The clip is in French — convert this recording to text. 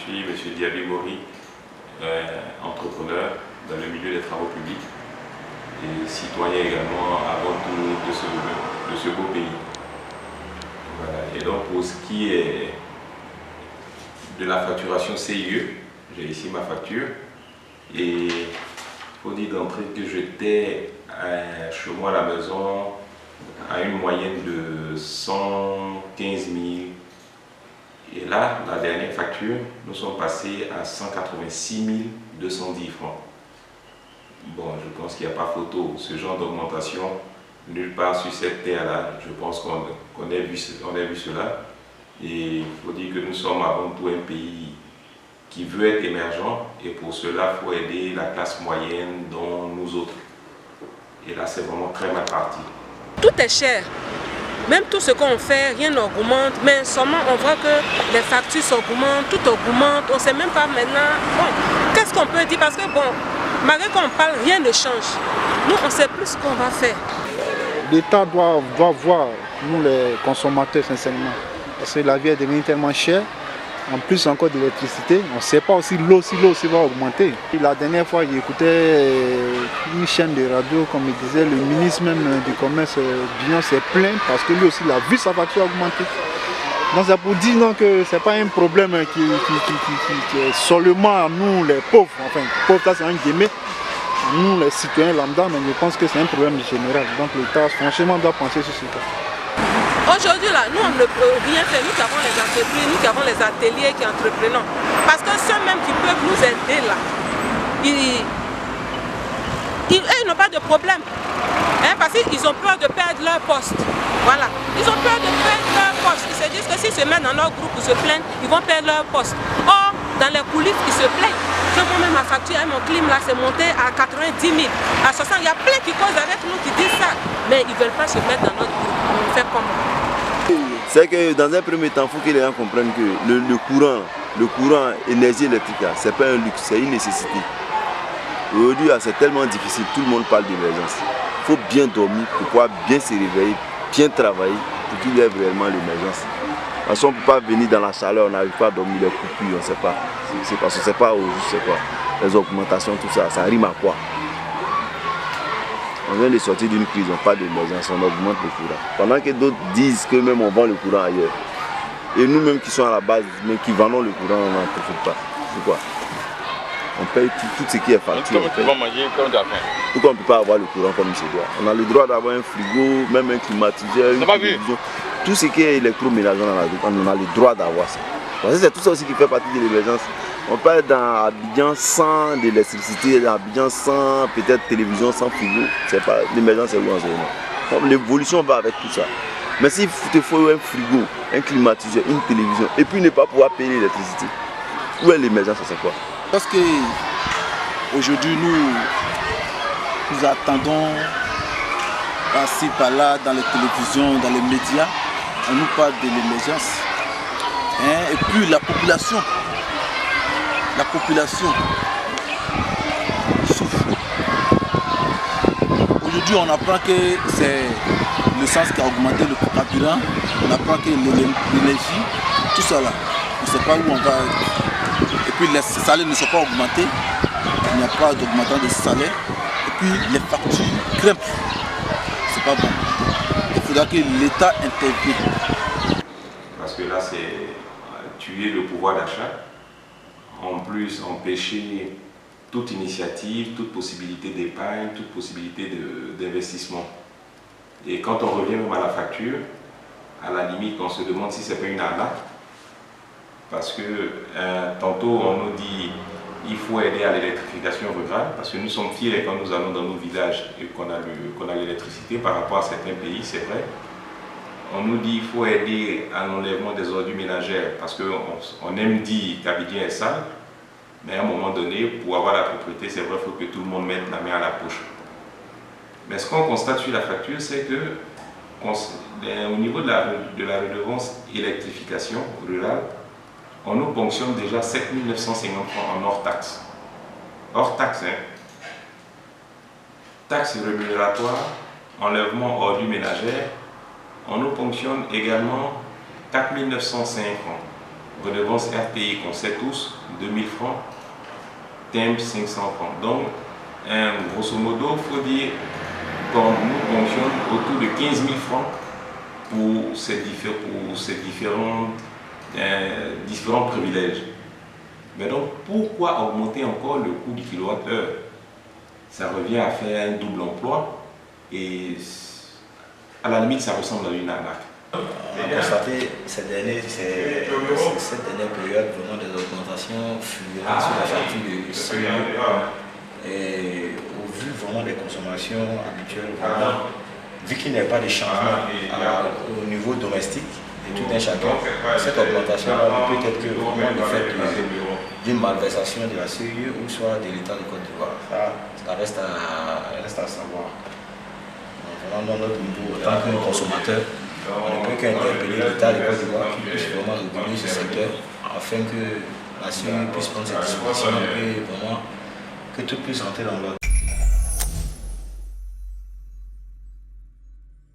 suis M. Diaby Mori, entrepreneur dans le milieu des travaux publics et citoyen également avant tout de ce beau pays. Voilà. Et donc pour ce qui est de la facturation CIE, j'ai ici ma facture et il faut dire d'entrée que j'étais chez moi à la maison à une moyenne de 115 000. Et là, la dernière facture, nous sommes passés à 186 210 francs. Bon, je pense qu'il n'y a pas photo. Ce genre d'augmentation, nulle part sur cette terre-là, je pense qu'on a vu cela. Et il faut dire que nous sommes avant tout un pays qui veut être émergent et pour cela, il faut aider la classe moyenne, dont nous autres. Et là, c'est vraiment très mal parti. Tout est cher. Même tout ce qu'on fait, rien n'augmente, mais seulement on voit que les factures s'augmentent, tout augmente, on ne sait même pas maintenant. Bon, qu'est-ce qu'on peut dire? Parce que bon, malgré qu'on parle, rien ne change. Nous, on ne sait plus ce qu'on va faire. L'État doit voir, nous les consommateurs, sincèrement, parce que la vie est devenue tellement chère. En plus encore de l'électricité, on ne sait pas aussi l'eau aussi va augmenter. Et la dernière fois, j'écoutais une chaîne de radio, comme il disait, le ministre même du commerce, Bion, s'est plaint parce que lui aussi, il a vu sa facture augmenter. Donc c'est pour dire non, que ce n'est pas un problème qui est seulement à nous les pauvres, enfin, pauvres, ça c'est un guillemets, nous les citoyens lambda, mais je pense que c'est un problème général. Donc l'État, franchement, doit penser sur ce cas. Aujourd'hui, là, nous, on ne peut rien faire. Nous qui avons les entreprises, nous qui avons les ateliers qui entreprenons. Parce que ceux-mêmes qui peuvent nous aider, là, ils n'ont pas de problème. Hein, parce qu'ils ont peur de perdre leur poste. Voilà. Ils ont peur de perdre leur poste. Ils se disent que s'ils se mettent dans leur groupe pour se plaindre, ils vont perdre leur poste. Or, dans les coulisses, ils se plaignent. Moi-même, ma facture, mon clim, là, c'est monté à 90 000, à 60 000. Il y a plein qui causent avec nous, qui disent ça. Mais ils ne veulent pas se mettre dans notre groupe. On fait comment? C'est que dans un premier temps, il faut que les gens comprennent que le courant énergie électrique, ce n'est pas un luxe, c'est une nécessité. Aujourd'hui, c'est tellement difficile, tout le monde parle d'émergence. Il faut bien dormir pour pouvoir bien se réveiller, bien travailler pour qu'il y ait réellement l'émergence. Parce qu'on ne peut pas venir dans la chaleur, on n'arrive pas à dormir, les coupures, on ne sait pas. C'est parce qu'on ne sait pas où, je sais quoi. Les augmentations, tout ça, ça rime à quoi? On vient de sortir d'une crise, on parle d'émergence, on augmente le courant. Pendant que d'autres disent que même on vend le courant ailleurs. Et nous-mêmes qui sommes à la base, mais qui vendons le courant, on n'en profite pas. Pourquoi? On paye tout ce qui est facture. Pourquoi on ne peut pas avoir le courant comme il se doit? On a le droit d'avoir un frigo, même un climatiseur, une télévision. Tout ce qui est électroménager, on a le droit d'avoir ça. Parce que c'est tout ça aussi qui fait partie de l'émergence. On peut être dans Abidjan sans d'électricité, dans Abidjan sans peut-être télévision, sans frigo. C'est pas l'émergence, c'est où en ce moment. L'évolution va avec tout ça. Mais s'il te faut un frigo, un climatiseur, une télévision, et puis ne pas pouvoir payer l'électricité, où est l'émergence, c'est quoi? Parce que aujourd'hui nous attendons par-ci par-là dans les télévisions, dans les médias, on nous parle de l'émergence. Et puis la population souffre. Aujourd'hui on apprend que c'est l'essence qui a augmenté le carburant, on apprend que l'énergie, tout ça là, on ne sait pas où on va. Et puis les salaires ne sont pas augmentés, il n'y a pas d'augmentation de salaire. Et puis les factures grimpent, c'est pas bon. Il faudra que l'État intervienne. Parce que là, c'est tuer le pouvoir d'achat. En plus, empêcher toute initiative, toute possibilité d'épargne, toute possibilité d'investissement. Et quand on revient même à la facture, à la limite, on se demande si ce n'est pas une arnaque. Parce que tantôt, on nous dit qu'il faut aider à l'électrification rurale, parce que nous sommes fiers quand nous allons dans nos villages et qu'on a l'électricité par rapport à certains pays, c'est vrai. On nous dit qu'il faut aider à l'enlèvement des ordures ménagères, parce qu'on aime dire qu'Abidjan est sale, mais à un moment donné, pour avoir la propriété, c'est vrai, il faut que tout le monde mette la main à la poche. Mais ce qu'on constate sur la facture, c'est que au niveau de la redevance électrification rurale, on nous ponctionne déjà 7 950 francs en hors taxe. Hors taxe, hein. Taxe rémunératoire, enlèvement ordures ménagères, on nous ponctionne également 4 905 francs. redevance RTI qu'on sait tous, 2000 francs, timbre 500 francs. Donc, grosso modo, il faut dire qu'on nous fonctionne autour de 15 000 francs pour ces différents privilèges. Mais donc, pourquoi augmenter encore le coût du kilowattheure? Ça revient à faire un double emploi et à la limite, ça ressemble à une arnaque. On a constaté cette dernière période vraiment des augmentations fulgurantes sur la facture de CO2. Et au vu vraiment des consommations habituelles, vraiment, vu qu'il n'y a pas de changement au niveau domestique de tout un chacun, cette augmentation-là peut être que vraiment le fait d'une malversation de la CEE ou soit de l'État de Côte d'Ivoire. Ça reste à savoir. Donc, vraiment, dans notre niveau, en tant que consommateur, on ne peut qu'interpeller l'État de Côte d'Ivoire qui puisse vraiment réguler ce secteur afin que la CEE puisse prendre ses dispositions et vraiment que tout puisse rentrer dans l'ordre.